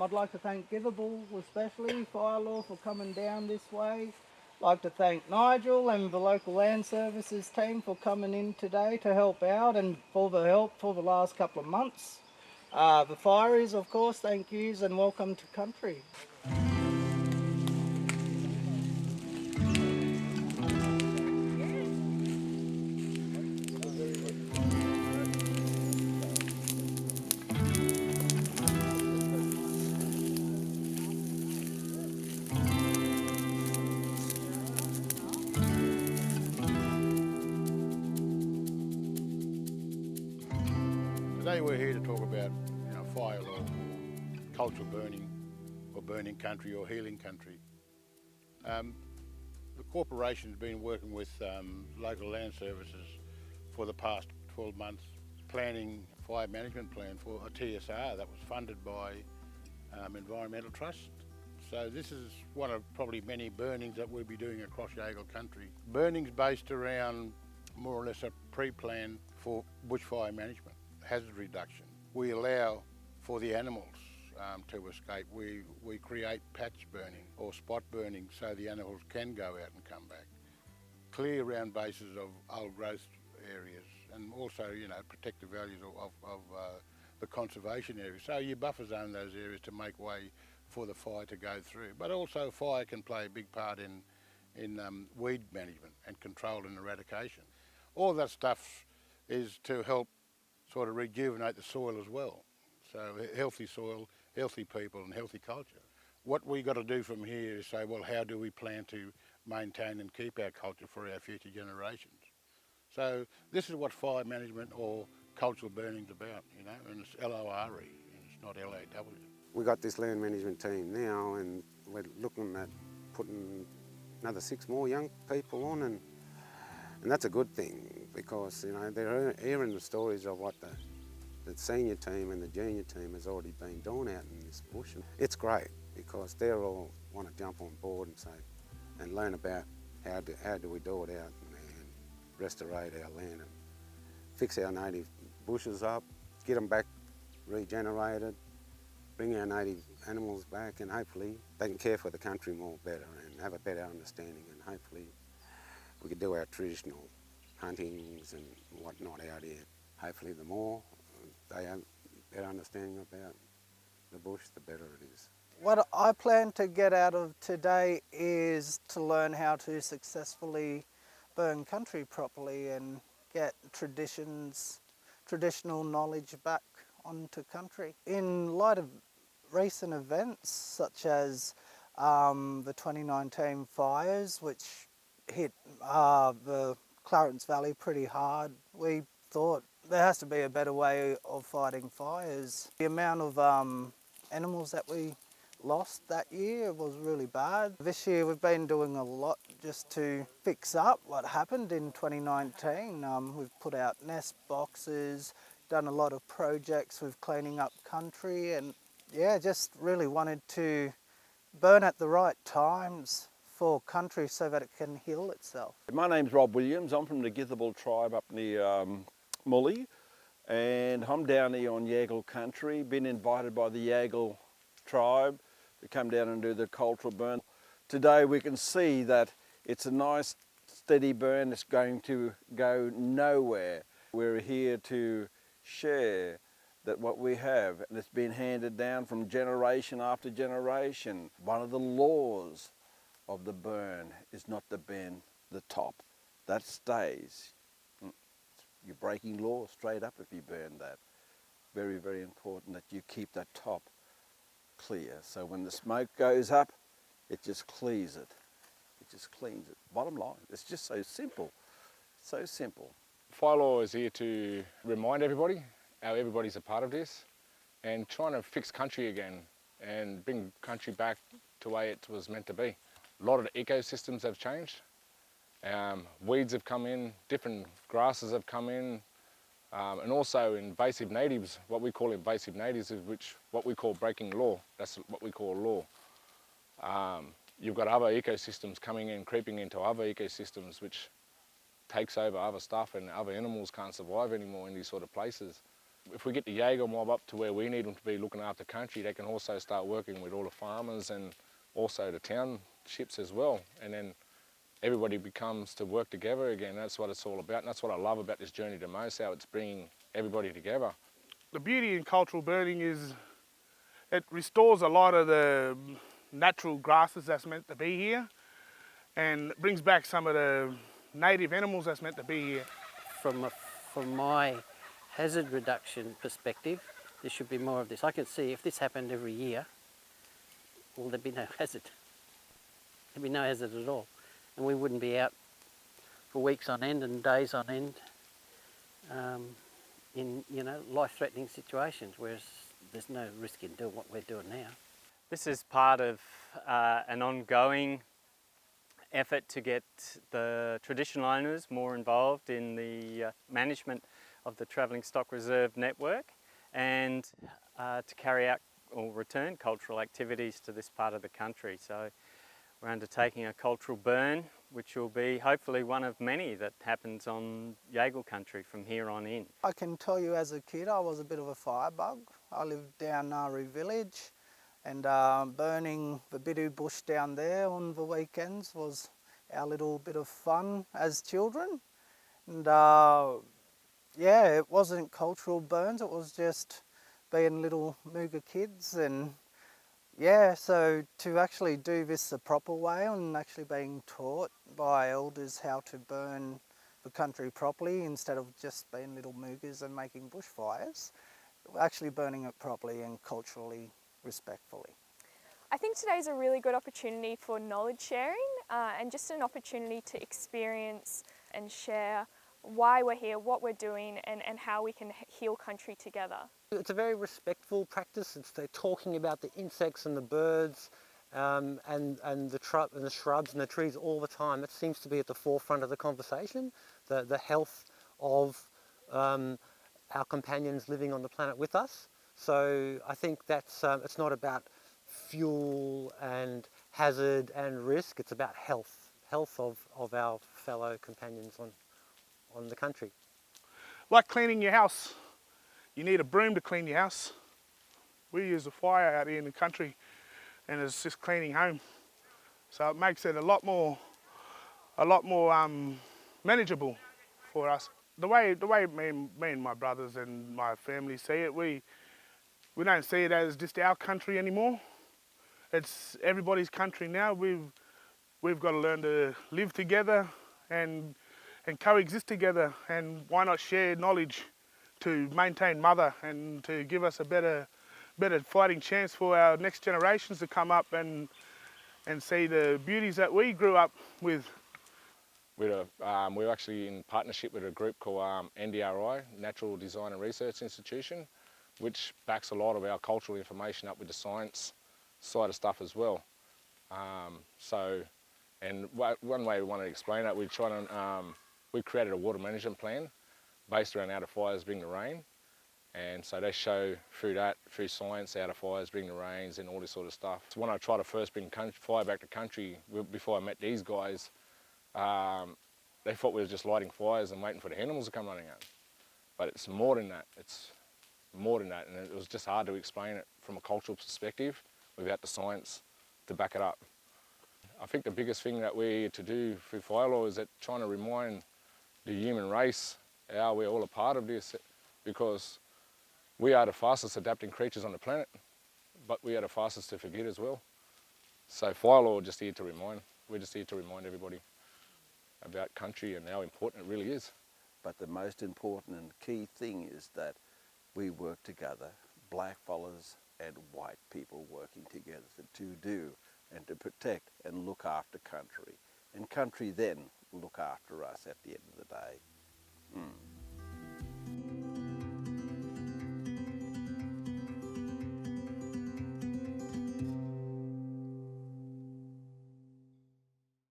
I'd like to thank Githabul especially, Fire Law, for coming down this way. I'd like to thank Nigel and the local land services team for coming in today to help out and for the help for the last couple of months. The fireys, of course, thank yous and welcome to country. Today we're here to talk about fire law, cultural burning, or burning country, or healing country. The corporation's been working with local land services for the past 12 months, planning a fire management plan for a TSR that was funded by Environmental Trust. So this is one of probably many burnings that we'll be doing across Yaegl country. Burning's based around more or less a pre-plan for bushfire management, hazard reduction. We allow for the animals to escape. We create patch burning or spot burning so the animals can go out and come back. Clear around bases of old growth areas, and also protect the values of the conservation areas. So you buffer zone those areas to make way for the fire to go through. But also fire can play a big part in weed management and control and eradication. All that stuff is to help sort of rejuvenate the soil as well. So healthy soil, healthy people and healthy culture. What we got to do from here is say, well, how do we plan to maintain and keep our culture for our future generations? So this is what fire management or cultural burning's about, and it's LORE, and it's not LAW. We got this land management team now, and we're looking at putting another 6 more young people on, and that's a good thing because they're hearing the stories of what the senior team and the junior team has already been doing out in this bush. And it's great because they all want to jump on board and say and learn about how do we do it out and restaurate our land and fix our native bushes up, get them back regenerated, bring our native animals back, and hopefully they can care for the country more better and have a better understanding, and hopefully we could do our traditional huntings and whatnot out here. Hopefully the more they have a better understanding about the bush, the better it is. What I plan to get out of today is to learn how to successfully burn country properly and get traditional knowledge back onto country. In light of recent events such as the 2019 fires, which hit the Clarence Valley pretty hard, we thought there has to be a better way of fighting fires. The amount of animals that we lost that year was really bad. This year we've been doing a lot just to fix up what happened in 2019. We've put out nest boxes, done a lot of projects with cleaning up country, and just really wanted to burn at the right times for country so that it can heal itself. My name's Rob Williams. I'm from the Githabul tribe up near Mully, and I'm down here on Yaegl country. Been invited by the Yaegl tribe to come down and do the cultural burn. Today we can see that it's a nice steady burn. It's going to go nowhere. We're here to share that what we have, and it's been handed down from generation after generation. One of the laws of the burn is not to bend the top. That stays. You're breaking law straight up if you burn that. Very, very important that you keep that top clear. So when the smoke goes up, it just clears it. It just cleans it. Bottom line, it's just so simple. So simple. Fire law is here to remind everybody how everybody's a part of this and trying to fix country again and bring country back to the way it was meant to be. A lot of the ecosystems have changed. Weeds have come in, different grasses have come in, and also invasive natives, what we call invasive natives, is what we call breaking law. That's what we call law. You've got other ecosystems coming in, creeping into other ecosystems, which takes over other stuff, and other animals can't survive anymore in these sort of places. if we get the Yaegl mob up to where we need them to be looking after country, they can also start working with all the farmers and also the townships as well. And then everybody becomes to work together again. That's what it's all about. And that's what I love about this journey the most, how it's bringing everybody together. The beauty in cultural burning is it restores a lot of the natural grasses that's meant to be here, and it brings back some of the native animals that's meant to be here. From my hazard reduction perspective, there should be more of this. I can see if this happened every year, well, there'd be no hazard. There'd be no hazard at all. And we wouldn't be out for weeks on end and days on end in, you know, life-threatening situations, whereas there's no risk in doing what we're doing now. This is part of an ongoing effort to get the traditional owners more involved in the management of the Travelling Stock Reserve network, and to carry out or return cultural activities to this part of the country. So we're undertaking a cultural burn, which will be hopefully one of many that happens on Yaegl country from here on in. I can tell you as a kid I was a bit of a firebug. I lived down Nauru village, and burning the bidoo bush down there on the weekends was our little bit of fun as children. And yeah, it wasn't cultural burns, it was just being little Mooga kids. And yeah, so to actually do this the proper way and actually being taught by elders how to burn the country properly instead of just being little Moogas and making bushfires, actually burning it properly and culturally respectfully. I think today's a really good opportunity for knowledge sharing and just an opportunity to experience and share why we're here, what we're doing, and how we can heal country together. It's a very respectful practice. They're talking about the insects and the birds and the shrubs and the trees all the time. It seems to be at the forefront of the conversation, the health of our companions living on the planet with us. So I think that's it's not about fuel and hazard and risk, it's about health of our fellow companions on the country. Like cleaning your house. You need a broom to clean your house. We use a fire out here in the country and it's just cleaning home. So it makes it a lot more manageable for us. The way me and my brothers and my family see it, we don't see it as just our country anymore. It's everybody's country now. We've got to learn to live together and coexist together, and why not share knowledge to maintain mother and to give us a better fighting chance for our next generations to come up and see the beauties that we grew up with. We're actually in partnership with a group called NDRI, Natural Design and Research Institution, which backs a lot of our cultural information up with the science side of stuff as well. And one way we want to explain that, we created a water management plan based around how the fires bring the rain. And so they show through science, how the fires bring the rains and all this sort of stuff. So when I tried to first bring fire back to country, before I met these guys, they thought we were just lighting fires and waiting for the animals to come running out. But it's more than that. It's more than that. And it was just hard to explain it from a cultural perspective without the science to back it up. I think the biggest thing that we're to do through fire law is that trying to remind the human race how we're all a part of this, because we are the fastest adapting creatures on the planet, but we are the fastest to forget as well. So fire law is just here to remind. We're just here to remind everybody about country and how important it really is. But the most important and key thing is that we work together, black fellas and white people working together to do and to protect and look after country. And country then will look after us at the end of the day.